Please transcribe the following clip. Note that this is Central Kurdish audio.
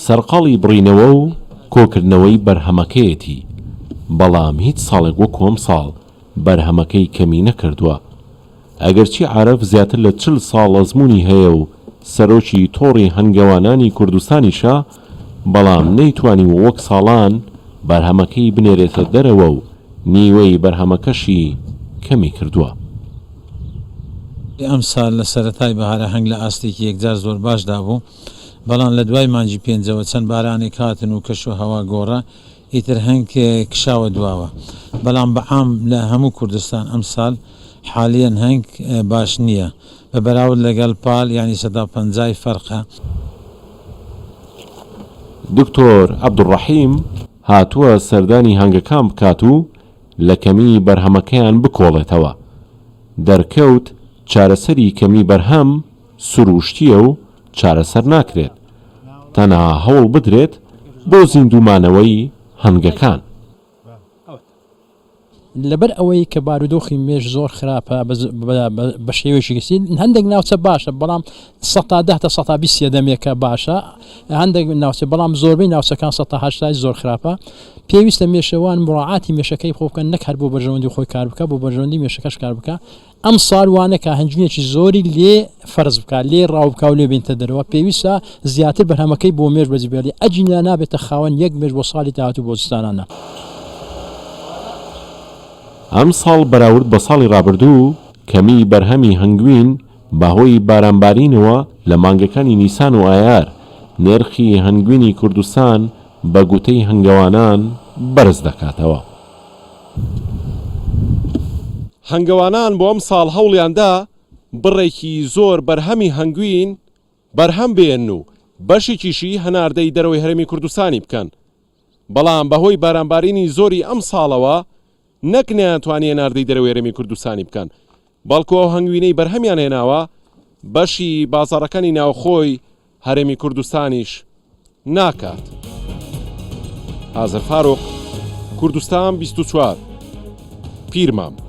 سەرقاڵی بڕینەوە و کۆکردنەوەی بەرهەمەکەیەتی، بەڵام هیچ ساڵێک وەکو ئەم ساڵ بەرهەمەکەی کەمی نەکردووە. ئەگەرچی عارەف زیاتر لە 40 ساڵ ئەزموونی هەیە و سەرۆکی تۆڕی هەنگەوانانی کوردستانیشە، بەڵام نەیتوانی وەک ساڵان بەرهەمەکەی بنێرێتە دەرەوە و نیوەی بەرهەمەکەشی کەمی کردووە. ئەم ساڵ لە سەرەتای بەهارە هەنگ لە ئاستێکی یەکجار زۆر باشدا بوو، بەڵام لە دوای مانجی پێنجەوە چەند بارانێک هاتن و کەش و هەوا گۆڕە، ئیتر هەنگ کشاوە دواوە. بەڵام بەعام لە هەموو کوردستان ئەم ساڵ حالیان هەنگ باش نییە، بە بەراورد لەگەڵ پاڵ یعنی 150 فەرقە. دکتۆر عەبدوڕەحیم هاتووە سەردانی هەنگەکان بکات و لە کەمی بەرهەمەکەیان بکۆڵێتەوە. دەرکەوت چارەسەری کەمی بەرهەم سروشتیە و چارەسەر ناکرێت، تەنها هەوڵ بدرێت بۆ زیندومانەوەی هەنگەکان. لەبەر ئەوەی کە بارودۆخی مێژ زۆر خراپە بە شێوەیەکی گەسی، هەندێک ناوچە باشە، بەڵام 10 تا 120 دەمێکە باشە، هەندێک ناوچە، بەڵام زۆربەی ناوچەکان 180 زۆر خراپە. پێویستە مێشەوان مڕاعاتی مێشەکەی خۆ بکەن، نەک هەر بۆ بەرژەوەندی خۆی کار بکە، بۆ بەرژەوەندی مێشەکەش کار بکە. ئەم ساڵ وانەکە هەنجینێکی زۆری لێ فەرز بکە، لێ ڕاو بکە و لێ بێنتە دەرەوە. پێویستە زیاتر بەرهەمەکەی بۆ مێژ بەجێبێڵی، ئەجینە نابێتە خاوەن یەک مێژ بۆ ساڵی داهاتوو بۆ زستانانە. ئەم ساڵ بەراورد بە ساڵی ڕابردوو کەمی بەرهەمی هەنگوین بەهۆی بارانبارینەوە لە مانگەکانی نیسان و ئایار نرخی هەنگوینی کوردستان بە گوتەی هەنگەوانان بەرز دەکاتەوە. هەنگەوانان بۆ ئەم ساڵ هەوڵیاندا بڕێکی زۆر بەرهەمی هەنگوین بەرهەم بێن و بەشێکیشی هەناردەی دەرەوەی هەرێمی کوردستانی بکەن، بەڵام بەهۆی بارانبارینی زۆری ئەم ساڵەوە نەک نەیانتوانیە ناردەی دەرەوەی هەرێمی کوردستانی بکەن، بەڵکو ئەو هەنگوینەی بەرهەمیان هێناوە بەشی بازاڕەکانی ناوخۆی هەرێمی کوردستانیش ناکات. ئازەر فاروق، کوردستان 24، پیرمام.